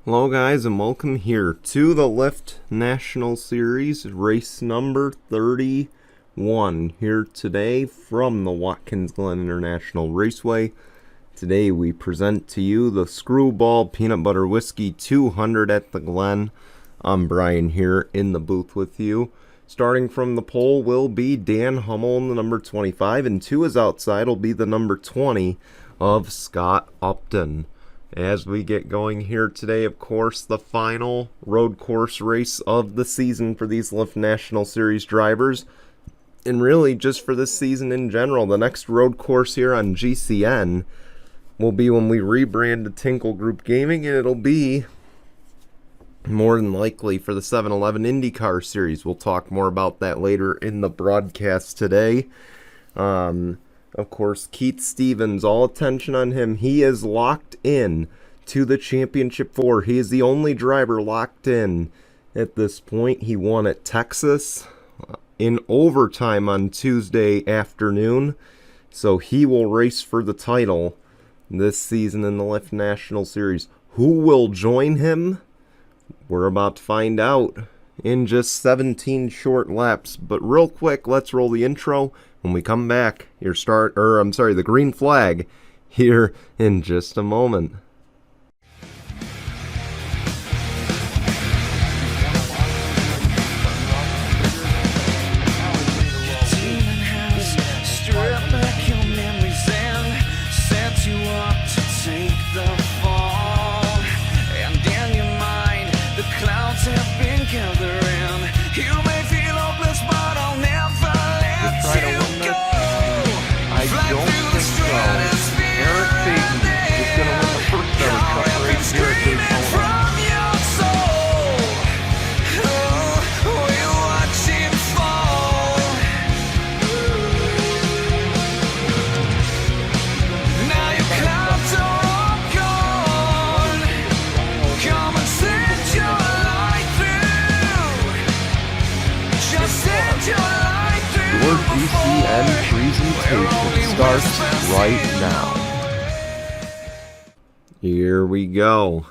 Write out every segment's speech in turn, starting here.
Hello guys, and welcome here to the Lyft National Series, race number 31 here today from the Watkins Glen International Raceway. Today we present to you the Screwball Peanut Butter Whiskey 200 at the Glen. I'm Brian here in the booth with you. Starting from the pole will be Dan Hummel in the number 25, and to his outside will be the number 20 of Scott Upton. As we get going here today, of course, the final road course race of the season for these Lyft National Series drivers, and really just for this season in general. The next road course here on GCN will be when we rebrand to Tinkle Group Gaming, and it'll be more than likely for the 7-Eleven IndyCar Series. We'll talk more about that later in the broadcast today. Of course, Keith Stevens, all attention on him. He is locked in to the Championship 4. He is the only driver locked in at this point. He won at Texas in overtime on Tuesday afternoon. So he will race for the title this season in the Lyft National Series. Who will join him? We're about to find out in just 17 short laps. But real quick, let's roll the intro. When we come back, the green flag here in just a moment. GCN presentation starts right now. Here we go.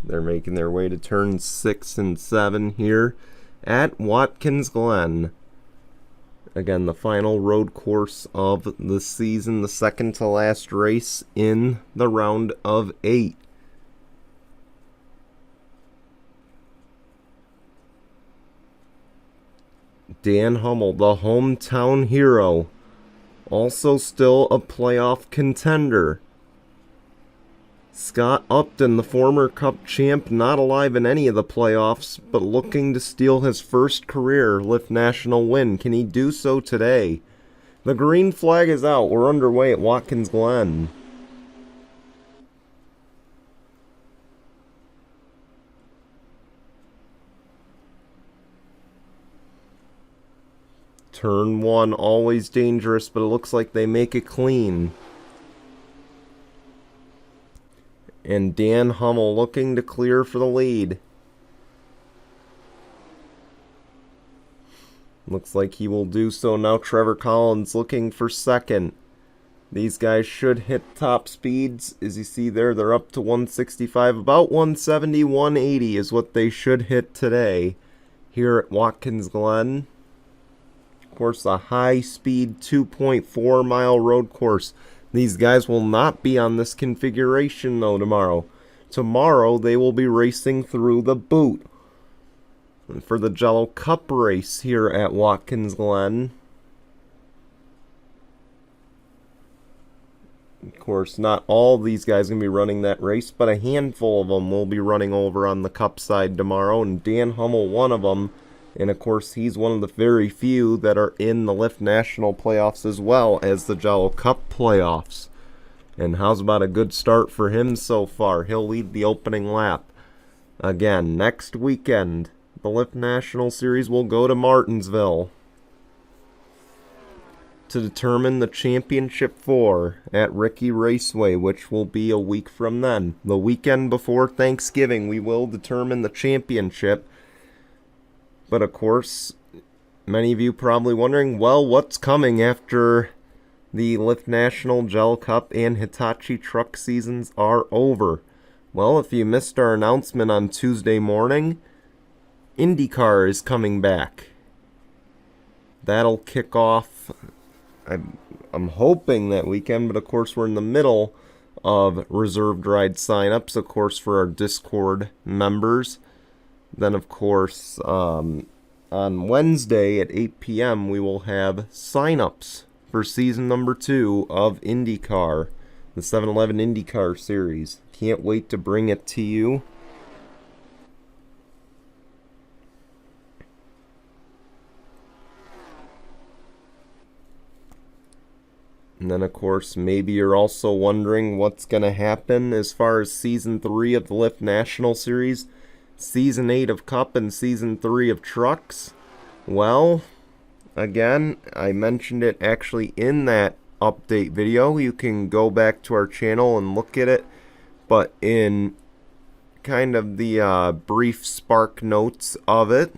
They're making their way to turns 6 and 7 here at Watkins Glen. Again, the final road course of the season, the second to last race in the round of 8. Dan Hummel, the hometown hero, also still a playoff contender. Scott Upton, the former Cup champ, not alive in any of the playoffs, but looking to steal his first career Lyft National win. Can he do so today? The green flag is out. We're underway at Watkins Glen. Turn 1, always dangerous, but it looks like they make it clean. And Dan Hummel looking to clear for the lead. Looks like he will do so now. Trevor Collins looking for second. These guys should hit top speeds. As you see there, they're up to 165. About 170, 180 is what they should hit today here at Watkins Glen. Of course, a high-speed 2.4-mile road course. These guys will not be on this configuration, though, tomorrow. Tomorrow, they will be racing through the boot for the Jello Cup race here at Watkins Glen. Of course, not all these guys are going to be running that race, but a handful of them will be running over on the Cup side tomorrow, and Dan Hummel, one of them. And, of course, he's one of the very few that are in the Lyft National playoffs as well as the Jello Cup playoffs. And how's about a good start for him so far? He'll lead the opening lap. Again, next weekend, the Lyft National Series will go to Martinsville to determine the Championship 4 at Ricky Raceway, which will be a week from then. The weekend before Thanksgiving, we will determine the championship. But of course, many of you probably wondering, well, what's coming after the Lyft National, Gel Cup, and Hitachi truck seasons are over? Well, if you missed our announcement on Tuesday morning, IndyCar is coming back. That'll kick off, I'm hoping that weekend, but of course we're in the middle of reserved ride signups, of course, for our Discord members. Then, of course, on Wednesday at 8 p.m., we will have signups for season number 2 of IndyCar, the 7-Eleven IndyCar series. Can't wait to bring it to you. And then, of course, maybe you're also wondering what's going to happen as far as Season 3 of the Lyft National Series, Season 8 of Cup, and Season 3 of Trucks. Well, again, I mentioned it actually in that update video. You can go back to our channel and look at it. But in kind of the brief spark notes of it,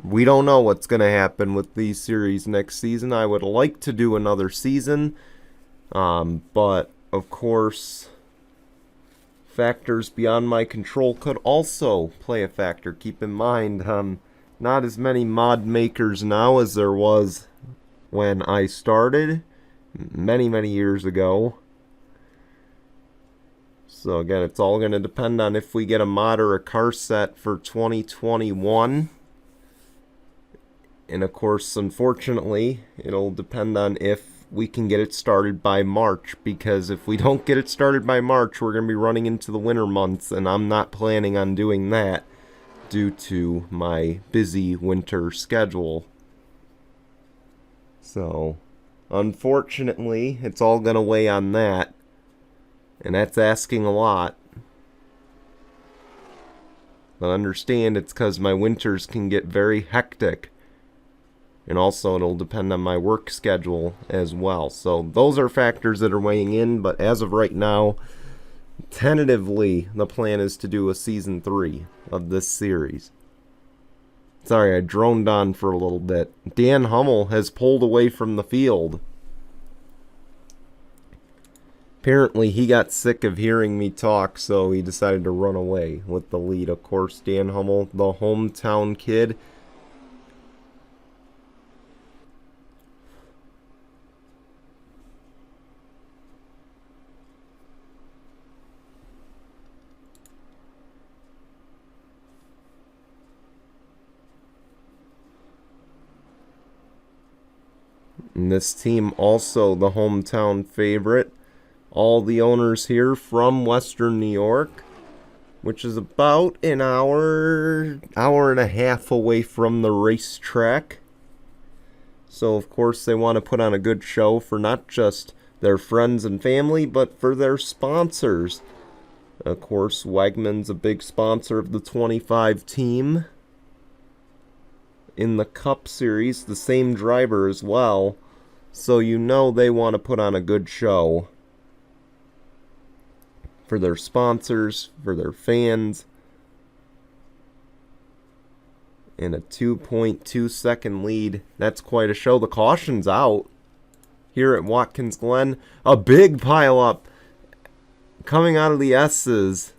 we don't know what's going to happen with these series next season. I would like to do another season, but of course, factors beyond my control could also play a factor. Keep in mind, not as many mod makers now as there was when I started many years ago. So again, it's all going to depend on if we get a mod or a car set for 2021. And of course, unfortunately, it'll depend on if we can get it started by March. Because if we don't get it started by March, we're going to be running into the winter months. And I'm not planning on doing that due to my busy winter schedule. So, unfortunately, it's all going to weigh on that. And that's asking a lot. But understand it's because my winters can get very hectic. And also it'll depend on my work schedule as well. So those are factors that are weighing in. But as of right now, tentatively, the plan is to do a Season 3 of this series. Sorry, I droned on for a little bit. Dan Hummel has pulled away from the field. Apparently, he got sick of hearing me talk, so he decided to run away with the lead. Of course, Dan Hummel, the hometown kid. And this team also the hometown favorite. All the owners here from Western New York, which is about an hour and a half away from the racetrack. So, of course, they want to put on a good show for not just their friends and family, but for their sponsors. Of course, Wegmans, a big sponsor of the 25 team. In the Cup Series, the same driver as well. So you know they want to put on a good show for their sponsors, for their fans. And a 2.2 second lead. That's quite a show. The caution's out here at Watkins Glen. A big pile up coming out of the S's.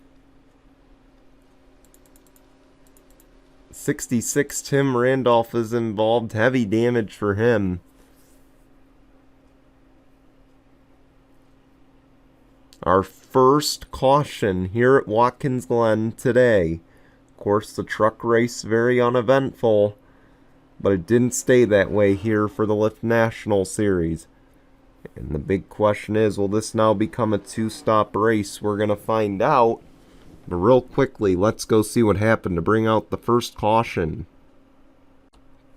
66 Tim Randolph is involved. Heavy damage for him. Our first caution here at Watkins Glen today. Of course, the truck race very uneventful, but it didn't stay that way here for the Lyft National Series. And the big question is, will this now become a two-stop race? We're going to find out. But real quickly, let's go see what happened to bring out the first caution.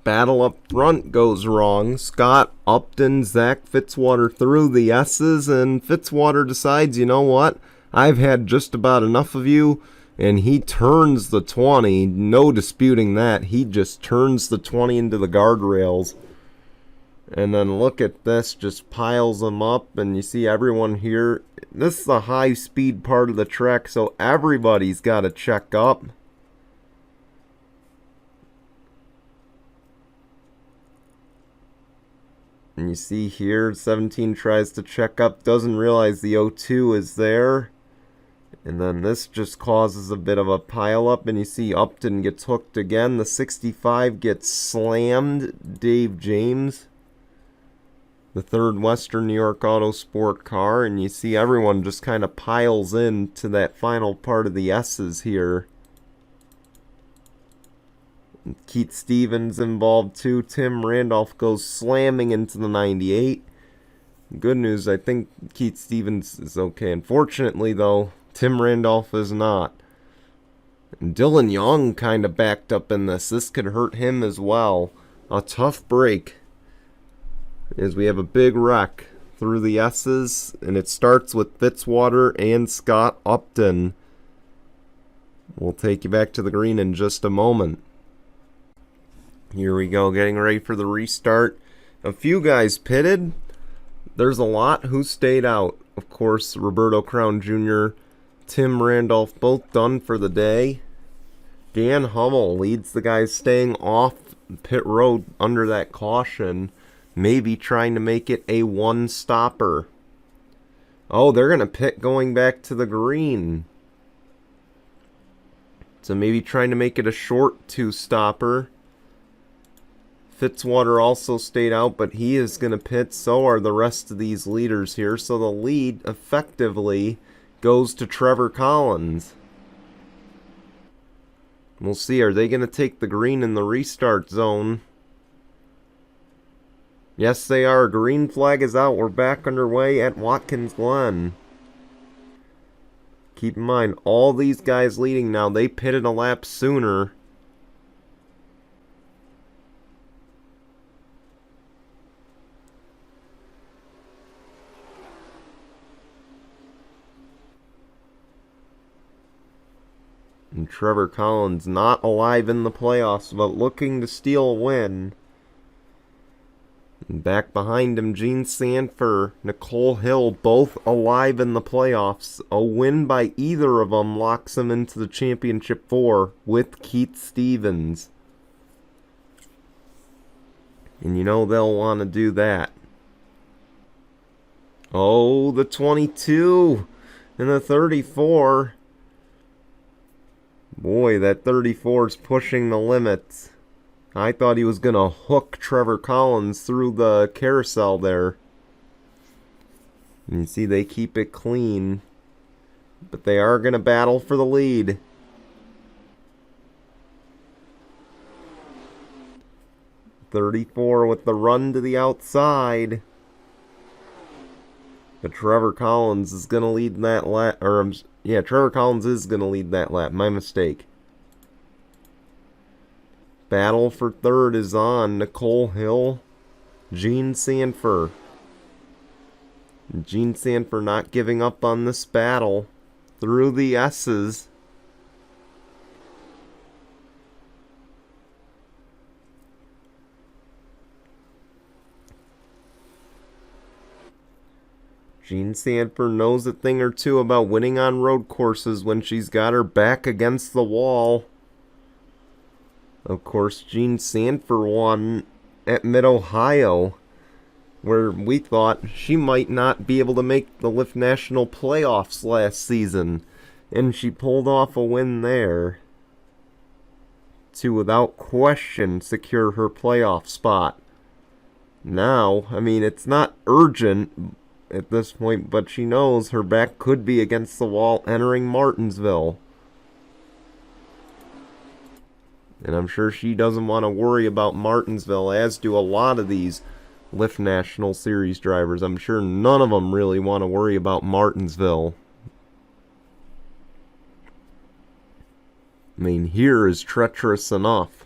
Battle up front goes wrong. Scott Upton, Zach Fitzwater through the S's, and Fitzwater decides, you know what? I've had just about enough of you, and he turns the 20. No disputing that. He just turns the 20 into the guardrails. And then look at this, just piles them up, and you see everyone here. This is the high-speed part of the track, so everybody's got to check up. And you see here, 17 tries to check up, doesn't realize the O2 is there. And then this just causes a bit of a pileup, and you see Upton gets hooked again. The 65 gets slammed. Dave James, the third Western New York Auto Sport car, and you see everyone just kind of piles in to that final part of the S's here. Keith Stevens involved too. Tim Randolph goes slamming into the 98. Good news, I think Keith Stevens is okay. Unfortunately, though, Tim Randolph is not. And Dylan Young kind of backed up in this. This could hurt him as well. A tough break, as we have a big wreck through the S's, and it starts with Fitzwater and Scott Upton. We'll take you back to the green in just a moment. Here we go, getting ready for the restart. A few guys pitted. There's a lot who stayed out. Of course, Roberto Crown Jr., Tim Randolph, both done for the day. Dan Hummel leads the guys staying off pit road under that caution, maybe trying to make it a one-stopper. Oh, they're going to pit going back to the green. So maybe trying to make it a short two-stopper. Fitzwater also stayed out, but he is going to pit. So are the rest of these leaders here. So the lead effectively goes to Trevor Collins. We'll see. Are they going to take the green in the restart zone? Yes, they are. Green flag is out. We're back underway at Watkins Glen. Keep in mind, all these guys leading now, they pitted a lap sooner. And Trevor Collins not alive in the playoffs, but looking to steal a win. And back behind him, Gene Sanford, Nicole Hill, both alive in the playoffs. A win by either of them locks them into the championship four with Keith Stevens. And you know they'll want to do that. Oh, the 22 and the 34. Boy, that 34 is pushing the limits. I thought he was going to hook Trevor Collins through the carousel there. And you see they keep it clean. But they are going to battle for the lead. .34 with the run to the outside. But Trevor Collins is going to lead that lap. Trevor Collins is going to lead that lap. My mistake. Battle for third is on. Nicole Hill, Gene Sanford. Gene Sanford not giving up on this battle through the S's. Gene Sanford knows a thing or two about winning on road courses when she's got her back against the wall. Of course, Gene Sanford won at Mid-Ohio, where we thought she might not be able to make the Lyft National playoffs last season. And she pulled off a win there to, without question, secure her playoff spot. Now, I mean, it's not urgent at this point, but she knows her back could be against the wall entering Martinsville. And I'm sure she doesn't want to worry about Martinsville, as do a lot of these Lyft National Series drivers. I'm sure none of them really want to worry about Martinsville. I mean, here is treacherous enough.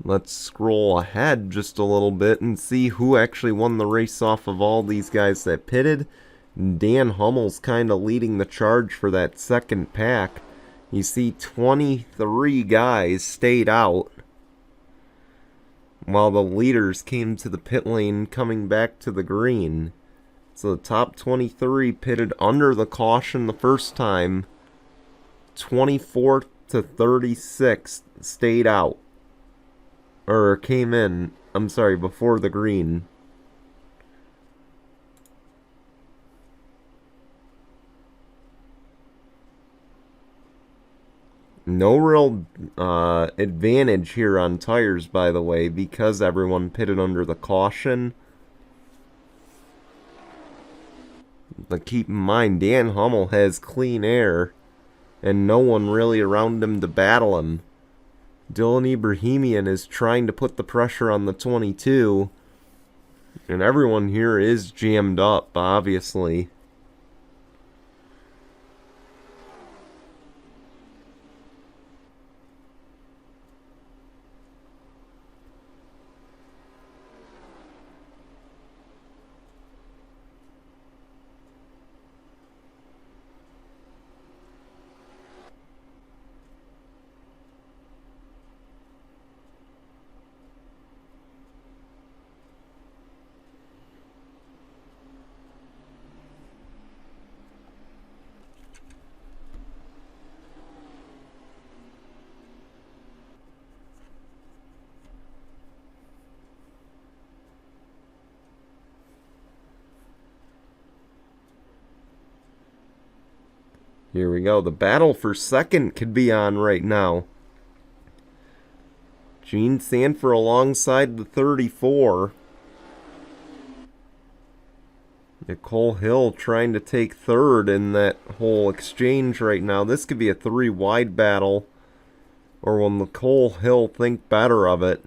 Let's scroll ahead just a little bit and see who actually won the race off of all these guys that pitted. Dan Hummel's kind of leading the charge for that second pack. You see 23 guys stayed out, while the leaders came to the pit lane coming back to the green. So the top 23 pitted under the caution the first time. 24 to 36 stayed out. Or came in, I'm sorry, before the green. No real advantage here on tires, by the way, because everyone pitted under the caution. But keep in mind, Dan Hummel has clean air, and no one really around him to battle him. Dylan Ibrahimian is trying to put the pressure on the 22, and everyone here is jammed up, obviously. Here we go. The battle for second could be on right now. Gene Sanford alongside the 34. Nicole Hill trying to take third in that whole exchange right now. This could be a 3-wide battle. Or will Nicole Hill think better of it?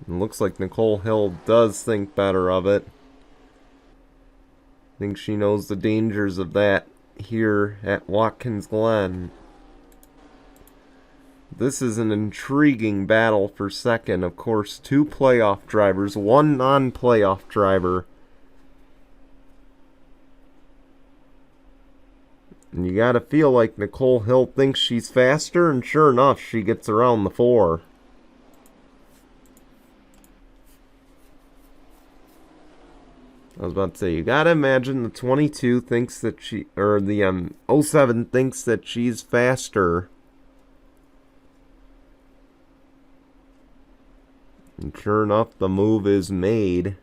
It looks like Nicole Hill does think better of it. I think she knows the dangers of that here at Watkins Glen. This is an intriguing battle for second. Of course, 2 playoff drivers, 1 non-playoff driver. And you gotta feel like Nicole Hill thinks she's faster, and sure enough, she gets around the 4. I was about to say, you gotta imagine the 22 thinks that she, or the 07 thinks that she's faster. And sure enough, the move is made.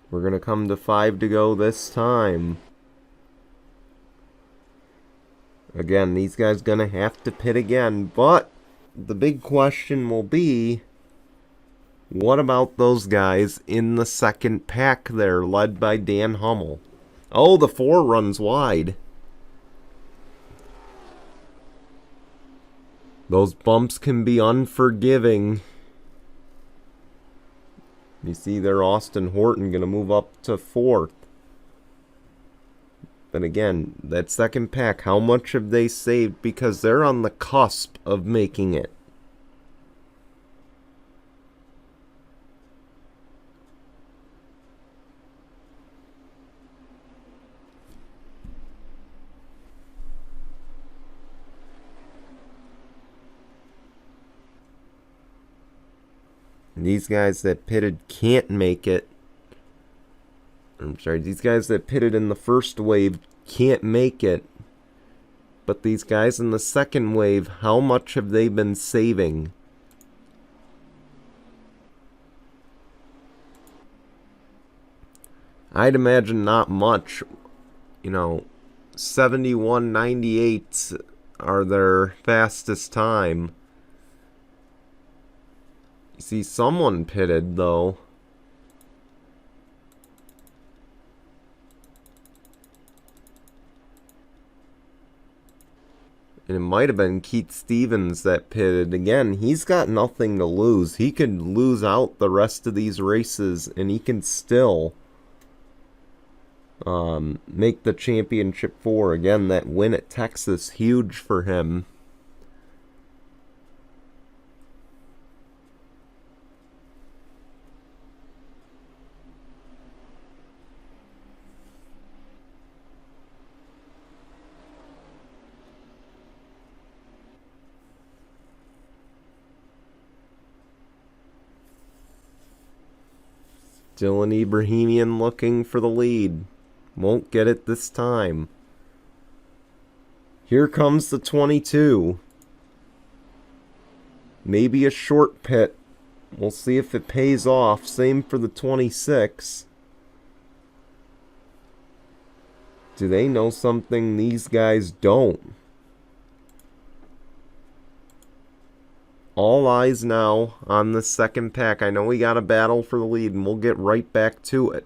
We're gonna come to 5 to go this time. Again, these guys gonna have to pit again, but the big question will be, what about those guys in the second pack there, led by Dan Hummel? Oh, the 4 runs wide. Those bumps can be unforgiving. You see there, Austin Horton going to move up to 4th. But again, that second pack, how much have they saved? Because they're on the cusp of making it. These guys that pitted can't make it. I'm sorry, these guys that pitted in the first wave can't make it. But these guys in the second wave, how much have they been saving? I'd imagine not much. You know, 71.98 are their fastest time. You see, someone pitted, though. And it might have been Keith Stevens that pitted. Again, he's got nothing to lose. He could lose out the rest of these races, and he can still make the championship 4. Again, that win at Texas, huge for him. Dylan Ibrahimian looking for the lead. Won't get it this time. Here comes the 22. Maybe a short pit We'll see if it pays off. Same for the 26. Do they know something these guys don't? All eyes now on the second pack. I know we got a battle for the lead, and we'll get right back to it.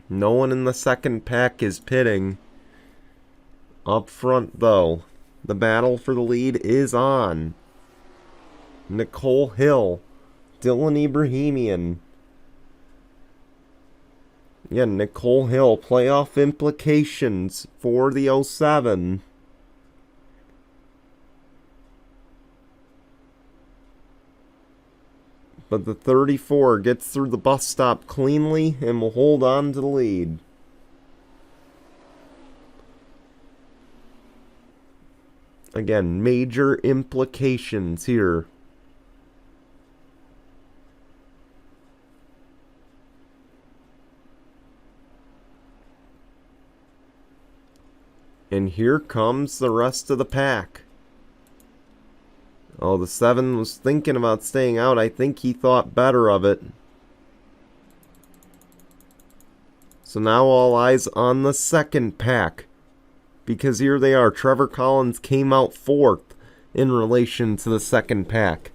No one in the second pack is pitting. Up front, though, the battle for the lead is on. Nicole Hill, Dylan Ibrahimian. Yeah, Nicole Hill, playoff implications for the 07. But the 34 gets through the bus stop cleanly and will hold on to the lead. Again, major implications here. And here comes the rest of the pack. Oh, the 7 was thinking about staying out. I think he thought better of it. So now all eyes on the second pack. Because here they are. Trevor Collins came out 4th in relation to the second pack.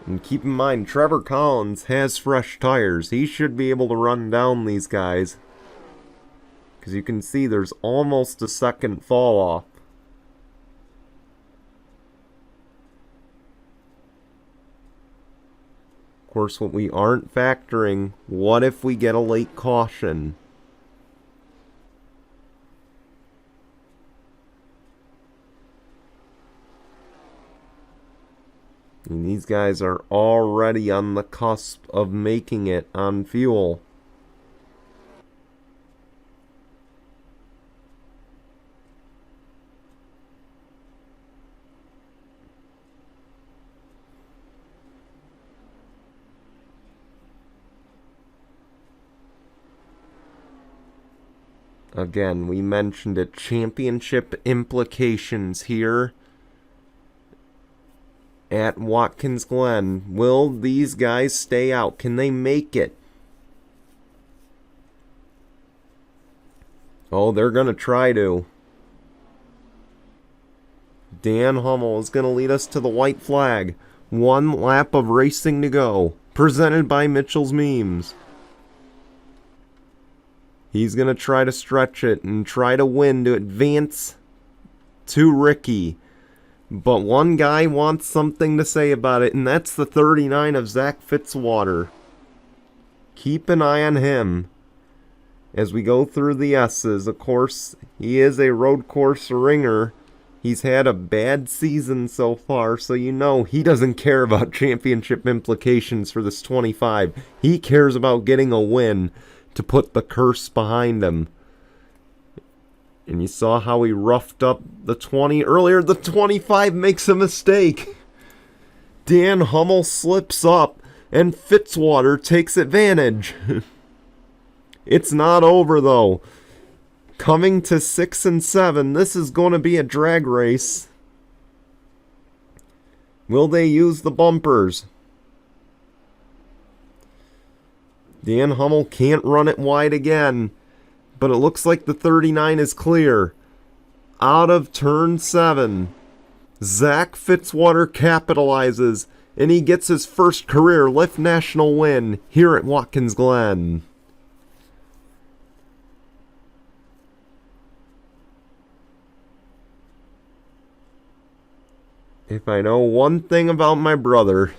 And keep in mind, Trevor Collins has fresh tires. He should be able to run down these guys. Because you can see there's almost a second fall off. Of course, what we aren't factoring, what if we get a late caution? And these guys are already on the cusp of making it on fuel. Again, we mentioned it, championship implications here at Watkins Glen. Will these guys stay out? Can they make it? Oh, they're going to try to. Dan Hummel is going to lead us to the white flag. 1 lap of racing to go. Presented by Mitchell's Memes. He's going to try to stretch it and try to win to advance to Ricky. But one guy wants something to say about it, and that's the 39 of Zach Fitzwater. Keep an eye on him as we go through the S's. Of course, he is a road course ringer. He's had a bad season so far, so you know he doesn't care about championship implications for this 25. He cares about getting a win to put the curse behind him. And you saw how he roughed up the 20 earlier. The 25 makes a mistake. Dan Hummel slips up, and Fitzwater takes advantage. It's not over, though. Coming to 6 and 7, this is going to be a drag race. Will they use the bumpers? Dan Hummel can't run it wide again, but it looks like the 39 is clear. Out of turn 7, Zach Fitzwater capitalizes, and he gets his first career Lyft National win here at Watkins Glen. If I know one thing about my brother,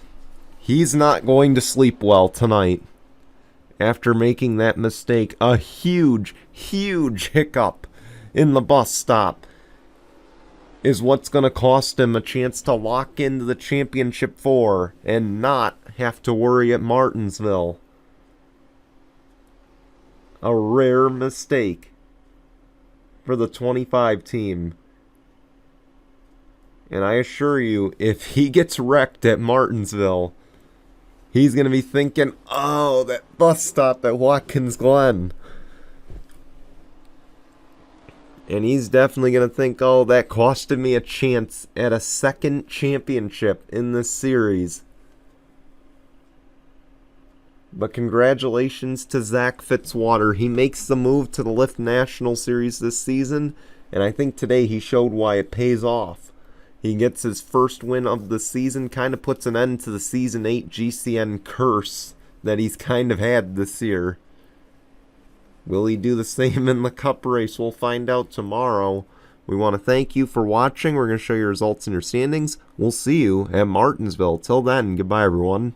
he's not going to sleep well tonight. After making that mistake, a huge, huge hiccup in the bus stop is what's going to cost him a chance to lock into the championship 4 and not have to worry at Martinsville. A rare mistake for the 25 team. And I assure you, if he gets wrecked at Martinsville, he's going to be thinking, oh, that bus stop at Watkins Glen. And he's definitely going to think, oh, that costed me a chance at a second championship in this series. But congratulations to Zach Fitzwater. He makes the move to the Lyft National Series this season, and I think today he showed why it pays off. He gets his first win of the season, kind of puts an end to the Season 8 GCN curse that he's kind of had this year. Will he do the same in the Cup race? We'll find out tomorrow. We want to thank you for watching. We're going to show you results and your standings. We'll see you at Martinsville. Till then, goodbye, everyone.